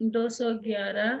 211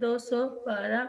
212।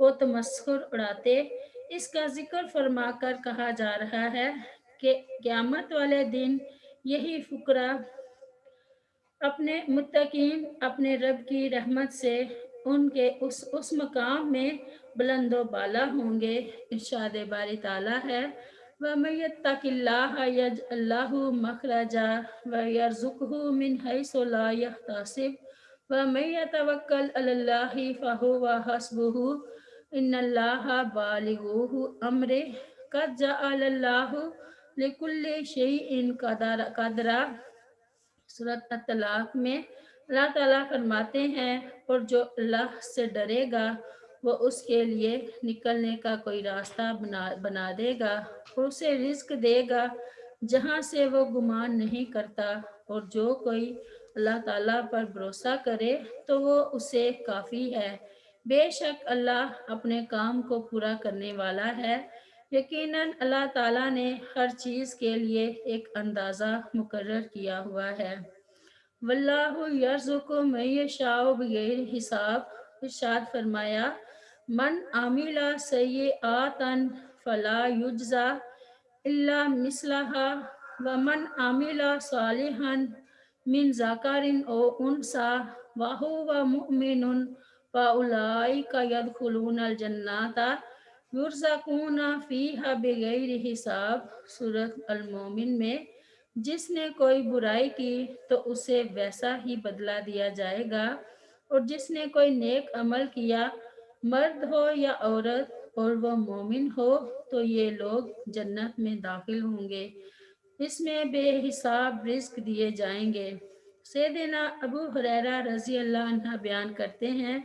وہ تمسخر اڑاتے۔ اس کا ذکر فرما کر کہا جا رہا ہے کہ قیامت والے دن یہی فقراء اپنے متقین اپنے رب کی رحمت سے ان کے اس مقام میں بلند و بالا ہوں گے۔ ارشاد باری تعالیٰ ہے وَمَن يَتَّقِ اللَّهَ يَجْعَل لَّهُ مَخْرَجًا وَيَرْزُقْهُ مِنْ حَيْثُ لَا يَحْتَسِبُ وَمَن يَتَوَكَّلْ عَلَى اللَّهِ فَهُوَ حَسْبُهُ إِنَّ اللَّهَ بالغ أَمْرِهِ قَدْ جَعَلَ اللَّهُ لِكُلِّ شَيْءٍ قَدْرًا۔ سورۃ الطلاق میں اللہ تعالیٰ فرماتے ہیں اور جو اللہ سے ڈرے گا وہ اس کے لیے نکلنے کا کوئی راستہ بنا دے گا اور اسے رزق دے گا جہاں سے وہ گمان نہیں کرتا، اور جو کوئی اللہ تعالیٰ پر بھروسہ کرے تو وہ اسے کافی ہے۔ بے شک اللہ اپنے کام کو پورا کرنے والا ہے۔ یقیناً اللہ تعالیٰ نے ہر چیز کے لیے ایک اندازہ مقرر کیا ہوا ہے۔ واللہ یرزق من یشاء بغیر حساب۔ ارشاد فرمایا من عمل سیئات فلا یجزا الا مثلها ومن عمل صالحا من ذکر او انثی وهو مؤمن فاولئک يدخلون الجنة یرزقون فیہا بغیر حساب۔ سورۃ المومن میں جس نے کوئی برائی کی تو اسے ویسا ہی بدلہ دیا جائے گا، اور جس نے کوئی نیک عمل کیا مرد ہو یا عورت اور وہ مومن ہو تو یہ لوگ جنت میں داخل ہوں گے، اس میں بے حساب رزق دیے جائیں گے۔ سیدنا ابو ہریرہ رضی اللہ عنہ بیان کرتے ہیں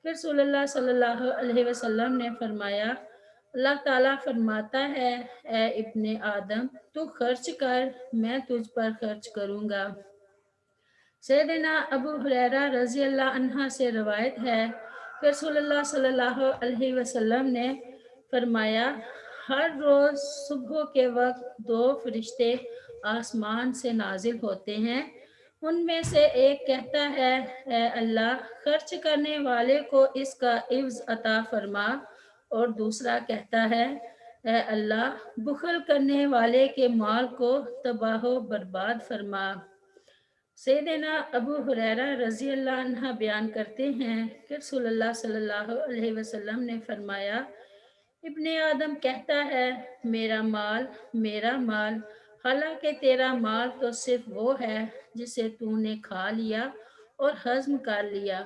کہ رسول اللہ صلی اللہ علیہ وسلم نے فرمایا اللہ تعالیٰ فرماتا ہے اے ابن آدم تو خرچ کر میں تجھ پر خرچ کروں گا۔ سیدنا ابو ہریرہ رضی اللہ عنہ سے روایت ہے کہ رسول اللہ صلی اللہ علیہ وسلم نے فرمایا ہر روز صبح کے وقت دو فرشتے آسمان سے نازل ہوتے ہیں، ان میں سے ایک کہتا ہے اے اللہ خرچ کرنے والے کو اس کا عوض عطا فرما، اور دوسرا کہتا ہے اے اللہ بخل کرنے والے کے مال کو تباہ و برباد فرما۔ سیدنا ابو ہریرہ رضی اللہ عنہ بیان کرتے ہیں کہ رسول اللہ صلی اللہ علیہ وسلم نے فرمایا ابن آدم کہتا ہے میرا مال میرا مال، حالانکہ تیرا مال تو صرف وہ ہے جسے تو نے کھا لیا اور ہضم کر لیا،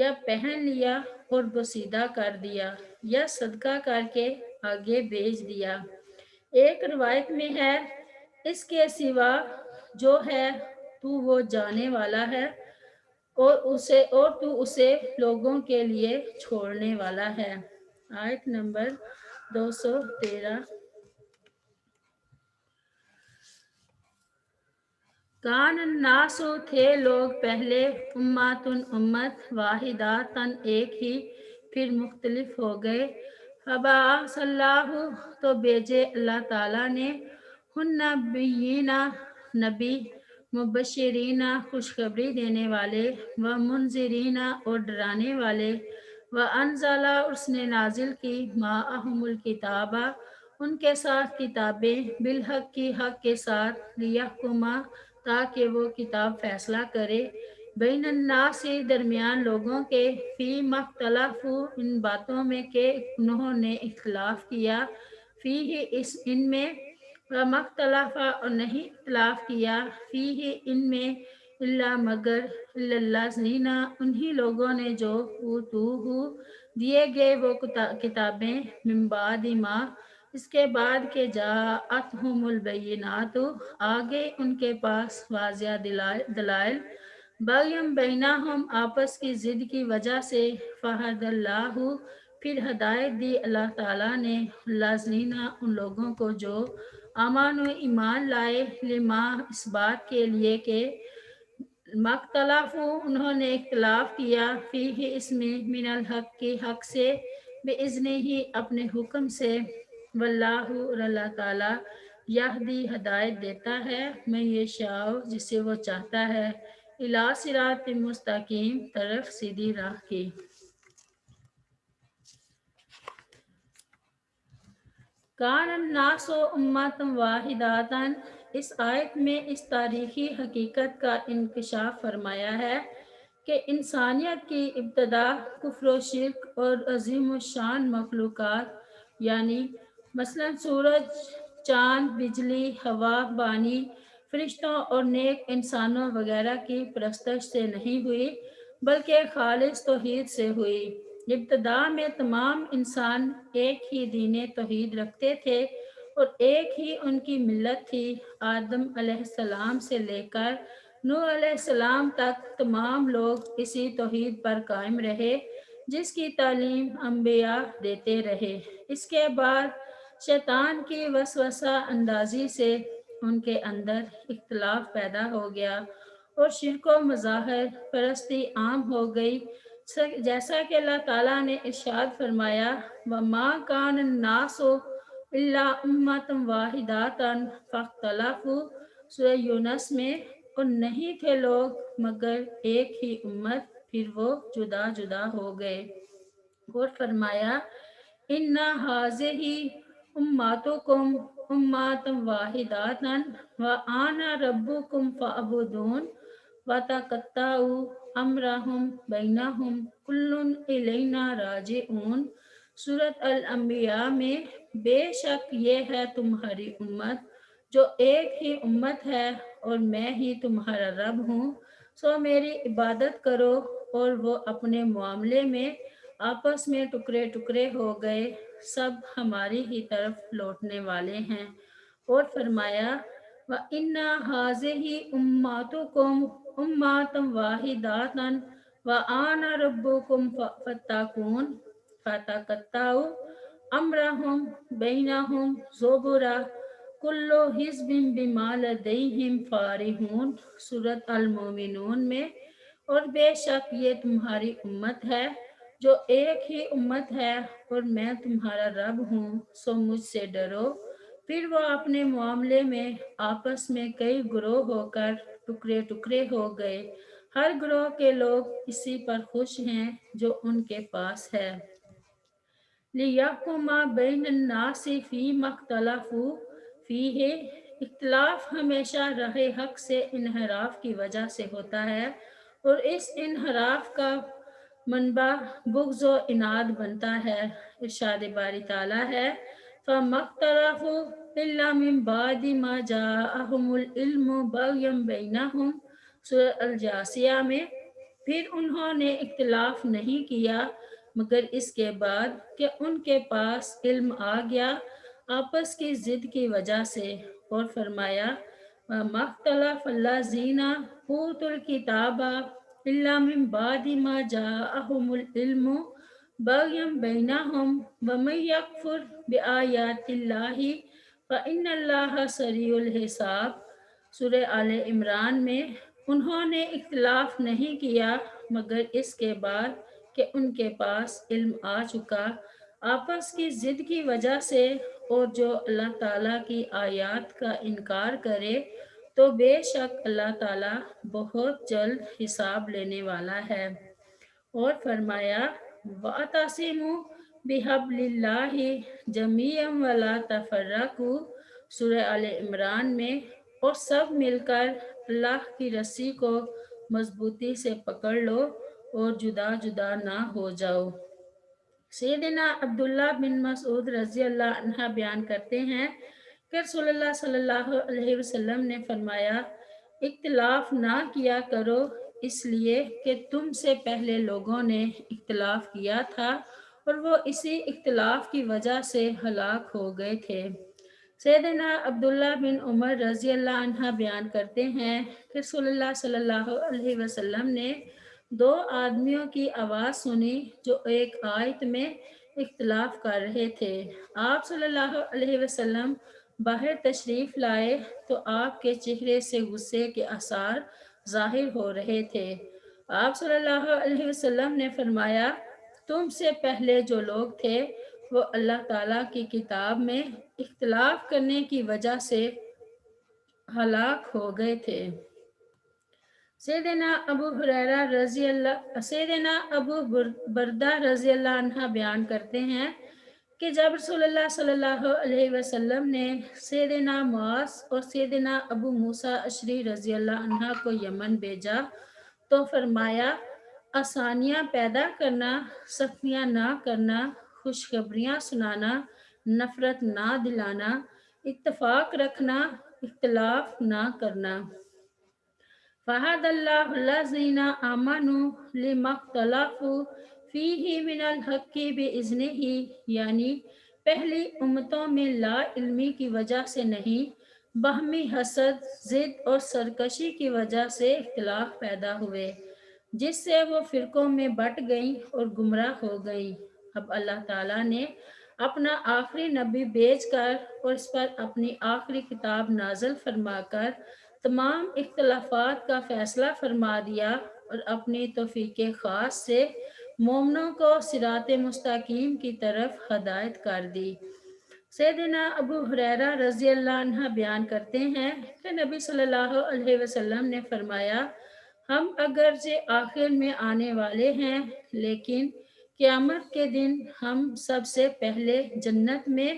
یا پہن لیا اور بسیدہ کر دیا، یا صدقہ کر کے آگے بھیج دیا۔ ایک روایت میں ہے اس کے سوا جو ہے تو وہ جانے والا ہے اور تو اسے لوگوں کے لیے چھوڑنے والا ہے۔ آیت نمبر 213۔ کان الناس تھے لوگ پہلے امتن امت واحداتن ایک ہی، پھر مختلف ہو گئے۔ فبعث اللہ تو بھیجے اللہ تعالیٰ نے ہن نبیین نبی مبشرین خوشخبری دینے والے و منذرین اور ڈرانے والے، و انزل اس نے نازل کی معہم الکتاب ان کے ساتھ کتابیں بالحق کی حق کے ساتھ لیحکما تاکہ وہ کتاب فیصلہ کرے بین الناس درمیان لوگوں کے فی مختلف ان باتوں میں کہ انہوں نے اختلاف کیا، فی اس ان میں مختلف اور نہیں اختلاف کیا، فی ان میں الا مگر الذین انہی لوگوں نے جو اوتوہ دیے گئے وہ کتابیں من بعد ما اس کے بعد کہ جاءتہم البینات آگے ان کے پاس واضح دلائل، بغیم بینہم آپس کی ضد کی وجہ سے، فہد اللہ پھر ہدایت دی اللہ تعالیٰ نے الذین ان لوگوں کو جو آمان و ایمان لائے، لما اس بات کے لیے کہ مختلف انہوں نے اختلاف کیا، فیہ اس میں من الحق کی حق سے، بإذنہ ہی اپنے حکم سے، واللہ اور اللہ تعالیٰ یہدی ہدایت دیتا ہے من یشاء جسے وہ چاہتا ہے، الی صراط مستقیم طرف سیدھی راہ کی۔ کان الناس امۃ واحدۃ، اس آیت میں اس تاریخی حقیقت کا انکشاف فرمایا ہے کہ انسانیت کی ابتدا کفر و شرک اور عظیم الشان مخلوقات یعنی مثلاً سورج، چاند، بجلی، ہوا، پانی، فرشتوں اور نیک انسانوں وغیرہ کی پرستش سے نہیں ہوئی بلکہ خالص توحید سے ہوئی۔ ابتدا میں تمام انسان ایک ہی دین توحید رکھتے تھے اور ایک ہی ان کی ملت تھی۔ آدم علیہ السلام سے لے کر نوح علیہ السلام تک تمام لوگ اسی توحید پر قائم رہے جس کی تعلیم انبیاء دیتے رہے۔ اس کے بعد شیطان کی وسوسہ اندازی سے ان کے اندر اختلاف پیدا ہو گیا اور شرک و مظاہر پرستی عام ہو گئی، جیسا کہ اللہ تعالیٰ نے ارشاد فرمایا وَمَا كَانَ النَّاسُ إِلَّا أُمَّةً وَاحِدَةً فَاخْتَلَفُوا، سورہ یونس میں، اور نہیں تھے لوگ مگر ایک ہی امت پھر وہ جدا جدا ہو گئے۔ اور فرمایا اِنَّ هَٰذِهِ أُمَّتُكُمْ أُمَّةً وَاحِدَةً وَأَنَا رَبُّكُمْ فَاعْبُدُونِ وَتَقَطَّعُوا أَمْرَهُمْ بَيْنَهُمْ كُلٌّ إِلَيْنَا رَاجِعُونَ، سورۃ الانبیاء میں، بے شک یہ ہے تمہاری امت جو ایک ہی امت ہے اور میں ہی تمہارا رب ہوں، سو میری عبادت کرو۔ اور وہ اپنے معاملے میں آپس میں ٹکڑے ٹکڑے ہو گئے، سب ہماری ہی طرف لوٹنے والے ہیں۔ اور فرمایا وَإِنَّ هَٰذِهِ أُمَّتُكُمْ أُمَّةً وَاحِدَةً وَأَنَا رَبُّكُمْ فَاتَّقُونِ فَتَقَطَّعُوا أَمْرَهُمْ بَيْنَهُمْ زُبُرًا كُلُّ حِزْبٍ بِمَا لَدَيْهِمْ فَرِحُونَ، سورۃ المومنون میں، اور بے شک یہ تمہاری امت ہے جو ایک ہی امت ہے اور میں تمہارا رب ہوں، سو مجھ سے ڈرو۔ پھر وہ اپنے معاملے میں آپس میں کئی گروہ ہو کر ٹکڑے ٹکڑے ہو گئے، ہر گروہ کے لوگ اسی پر خوش ہیں جو ان کے پاس ہے۔ لِيَحْكُمَ بَيْنَ النَّاسِ فِيمَا اخْتَلَفُوا فِيهِ، اختلاف ہمیشہ راہ حق سے انحراف کی وجہ سے ہوتا ہے اور اس انحراف کا منبع بغض و عناد بنتا ہے۔ ارشاد باری تعالیٰ ہے فَمَا اخْتَلَفُوا إِلَّا مِن بَعْدِ مَا جَاءَهُمُ الْعِلْمُ بَغْيًا بَيْنَهُمْ، سورۃ الجاثیہ میں، پھر انہوں نے اختلاف نہیں کیا مگر اس کے بعد کہ ان کے پاس علم آ گیا آپس کی ضد کی وجہ سے۔ اور فرمایا وَمَا اخْتَلَفَ الَّذِينَ أُوتُوا الْكِتَابَ إِلَّا مِن بَعْدِ مَا جَاءَهُمُ الْعِلْمُ بَغْيًا بَيْنَهُمْ وَمَن يَكْفُرْ بِآيَاتِ اللَّهِ فَإِنَّ اللَّهَ سَرِيعُ الْحِسَابِ، سورہ آل عمران میں، انہوں نے اختلاف نہیں کیا مگر اس کے بعد کہ ان کے پاس علم آ چکا آپس کی ضد کی وجہ سے، اور جو اللہ تعالیٰ کی آیات کا انکار کرے تو بے شک اللہ تعالیٰ بہت جلد حساب لینے والا ہے۔ اور فرمایا وَاعْتَصِمُوا بِحَبْلِ اللَّهِ جَمِيعًا وَلَا تَفَرَّقُوا، سورہ آل عمران میں، اور سب مل کر اللہ کی رسی کو مضبوطی سے پکڑ لو اور جدا جدا نہ ہو جاؤ۔ سیدنا عبداللہ بن مسعود رضی اللہ عنہ بیان کرتے ہیں کہ رسول اللہ صلی اللہ علیہ وسلم نے فرمایا اختلاف نہ کیا کرو اس لیے کہ تم سے پہلے لوگوں نے اختلاف کیا تھا اور وہ اسی اختلاف کی وجہ سے ہلاک ہو گئے تھے۔ سیدنا عبداللہ بن عمر رضی اللہ عنہ بیان کرتے ہیں کہ رسول اللہ صلی اللہ علیہ وسلم نے دو آدمیوں کی آواز سنی جو ایک آیت میں اختلاف کر رہے تھے۔ آپ صلی اللہ علیہ وسلم باہر تشریف لائے تو آپ کے چہرے سے غصے کے آثار ظاہر ہو رہے تھے۔ آپ صلی اللہ علیہ وسلم نے فرمایا تم سے پہلے جو لوگ تھے وہ اللہ تعالیٰ کی کتاب میں اختلاف کرنے کی وجہ سے ہلاک ہو گئے تھے۔ سیدنا ابو بردہ رضی اللہ عنہ بیان کرتے ہیں کہ جب رسول اللہ صلی اللہ علیہ وسلم نے سیدنا معاذ اور سیدنا ابو موسیٰ اشری رضی اللہ عنہ کو یمن بھیجا تو فرمایا، آسانیاں پیدا کرنا، سختیاں نہ کرنا، خوشخبریاں سنانا، نفرت نہ دلانا، اتفاق رکھنا، اختلاف نہ کرنا۔ فَهَدَى اللَّهُ الَّذِينَ آمَنُوا لِمَا اخْتَلَفُوا فِيهِ مِنَ الْحَقِّ بِإِذْنِهِ، یعنی پہلی امتوں میں لا علمی کی وجہ سے نہیں، باہمی حسد، ضد اور سرکشی کی وجہ سے اختلاف پیدا ہوئے، جس سے وہ فرقوں میں بٹ گئیں اور گمراہ ہو گئیں۔ اب اللہ تعالیٰ نے اپنا آخری نبی بھیج کر اور اس پر اپنی آخری کتاب نازل فرما کر تمام اختلافات کا فیصلہ فرما دیا اور اپنی توفیق خاص سے مومنوں کو صراط مستقیم کی طرف ہدایت کر دی۔ سیدنا ابو ہریرہ رضی اللہ عنہ بیان کرتے ہیں کہ نبی صلی اللہ علیہ وسلم نے فرمایا، ہم اگرچہ آخر میں آنے والے ہیں، لیکن قیامت کے دن ہم سب سے پہلے جنت میں،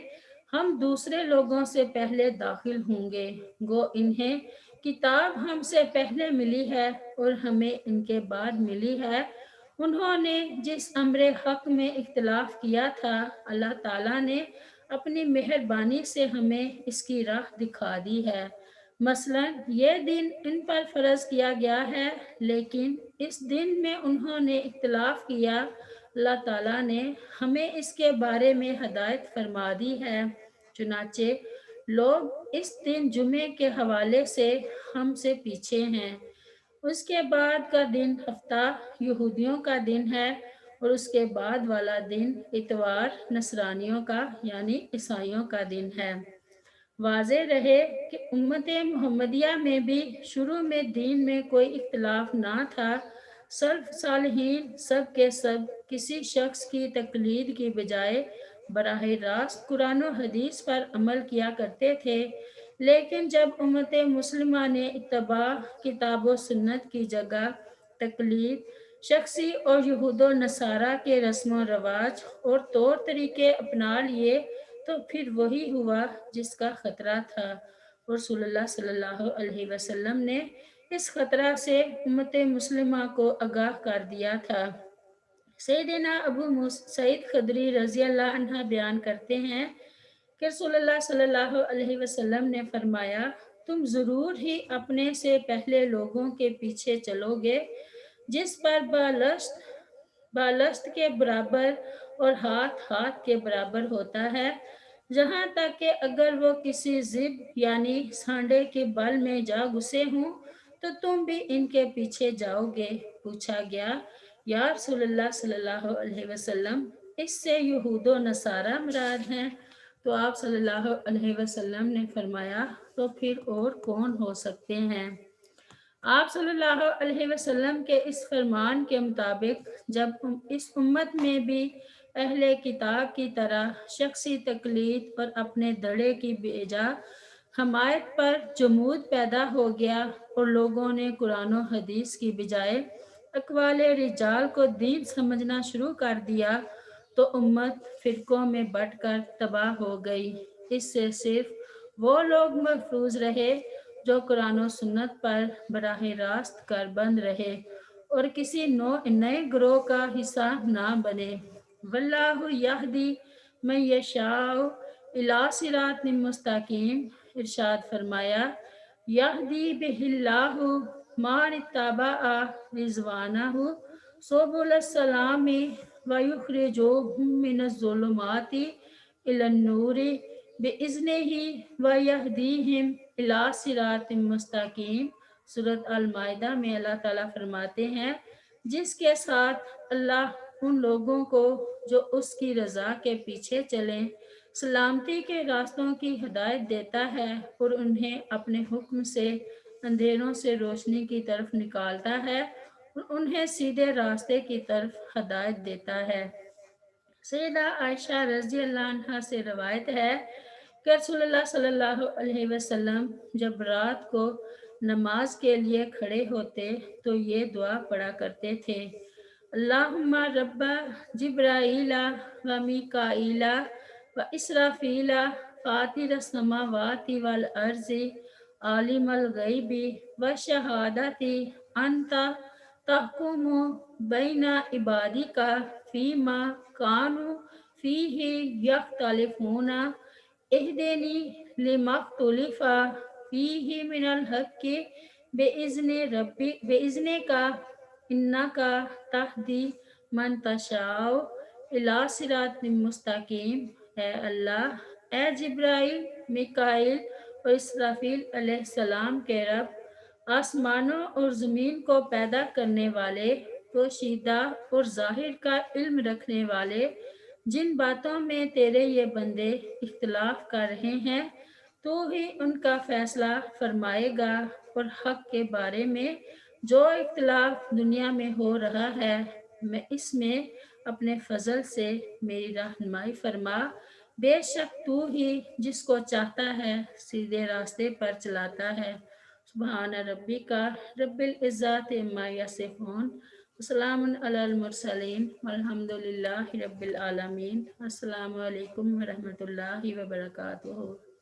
ہم دوسرے لوگوں سے پہلے داخل ہوں گے، گو انہیں کتاب ہم سے پہلے ملی ہے اور ہمیں ان کے بعد ملی ہے۔ انہوں نے جس امر حق میں اختلاف کیا تھا، اللہ تعالیٰ نے اپنی مہربانی سے ہمیں اس کی راہ دکھا دی ہے۔ مثلا یہ دن ان پر فرض کیا گیا ہے، لیکن اس دن میں انہوں نے اختلاف کیا، اللہ تعالیٰ نے ہمیں اس کے بارے میں ہدایت فرما دی ہے۔ چنانچہ لوگ اس دن جمعے کے حوالے سے ہم سے پیچھے ہیں۔ اس کے بعد کا دن ہفتہ یہودیوں کا دن ہے اور اس کے بعد والا دن اتوار نصرانیوں کا یعنی عیسائیوں کا دن ہے۔ واضح رہے کہ امت محمدیہ میں بھی شروع میں دین میں کوئی اختلاف نہ تھا۔ سلف صالحین سب کے سب کسی شخص کی تقلید کی بجائے براہ راست قرآن و حدیث پر عمل کیا کرتے تھے، لیکن جب امت مسلمہ نے اتباع کتاب و سنت کی جگہ تقلید شخصی اور یہود و نصارہ کے رسم و رواج اور طور طریقے اپنا لیے تو پھر وہی ہوا جس کا خطرہ تھا، اور رسول اللہ صلی اللہ علیہ وسلم نے اس خطرہ سے امت مسلمہ کو آگاہ کر دیا تھا۔ سیدنا ابو سعید خدری رضی اللہ عنہ بیان کرتے ہیں کہ رسول اللہ صلی اللہ علیہ وسلم نے فرمایا، تم ضرور ہی اپنے سے پہلے لوگوں کے پیچھے چلو گے، جس پر بالشت کے برابر اور ہاتھ کے برابر ہوتا ہے، جہاں تک کہ اگر وہ کسی ذئب یعنی سانڈے کے بل میں جا گھسے ہوں تو تم بھی ان کے پیچھے جاؤ گے۔ پوچھا گیا، یا رسول اللہ صلی اللہ علیہ وسلم، اس سے یہود و نصارہ مراد ہیں؟ تو آپ صلی اللہ علیہ وسلم نے فرمایا، تو پھر اور کون ہو سکتے ہیں؟ آپ صلی اللہ علیہ وسلم کے اس فرمان کے مطابق جب اس امت میں بھی اہل کتاب کی طرح شخصی تقلید اور اپنے دڑے کی بجا حمایت پر جمود پیدا ہو گیا اور لوگوں نے قرآن و حدیث کی بجائے اقوال رجال کو دین سمجھنا شروع کر دیا، تو امت فرقوں میں بٹ کر تباہ ہو گئی۔ اس سے صرف وہ لوگ محفوظ رہے جو قرآن و سنت پر براہ راست کاربند رہے اور کسی نئے گروہ کا حصہ نہ بنے۔ واللہ یہدی من یشاء الی صراط مستقیم، ارشاد فرمایا، یہدی بہ اللہ من اتبع رضوانہ سبل السلام ویخرجہم من الظلمات الی النور بإذنہ ویہدیہم الی صراط مستقیم۔ سورۃ المائدہ میں اللہ تعالیٰ فرماتے ہیں، جس کے ساتھ اللہ ان لوگوں کو جو اس کی رضا کے پیچھے چلیں سلامتی کے راستوں کی ہدایت دیتا ہے اور انہیں اپنے حکم سے اندھیروں سے روشنی کی طرف نکالتا ہے اور انہیں سیدھے راستے کی طرف ہدایت دیتا ہے۔ سیدہ عائشہ رضی اللہ عنہا سے روایت ہے کہ رسول اللہ صلی اللہ علیہ وسلم جب رات کو نماز کے لیے کھڑے ہوتے تو یہ دعا پڑھا کرتے تھے، اللہم رب جبرائیل و میکائیل وإسرافيل فاطر السماوات والأرض عالم الغيب والشهادة أنت تحكم بين عبادك فيما كانوا فيه يختلفون اهدني لما اختلف فيه من الحق بإذنك إنك تهدي من تشاء إلى صراط مستقیم۔ اے اللہ، اے جبرائیل، میکائیل اور اسرافیل علیہ السلام کے رب، آسمانوں اور زمین کو پیدا کرنے والے، پوشیدہ اور ظاہر کا علم رکھنے والے، جن باتوں میں تیرے یہ بندے اختلاف کر رہے ہیں تو ہی ان کا فیصلہ فرمائے گا، اور حق کے بارے میں جو اختلاف دنیا میں ہو رہا ہے میں اس میں اپنے فضل سے میری رہنمائی فرما، بے شک تو ہی جس کو چاہتا ہے سیدھے راستے پر چلاتا ہے۔ سبحان ربی کا رب العزت عما یصفون، السلام علی المرسلین والحمد للہ رب العالمین۔ السلام علیکم ورحمۃ اللہ وبرکاتہ۔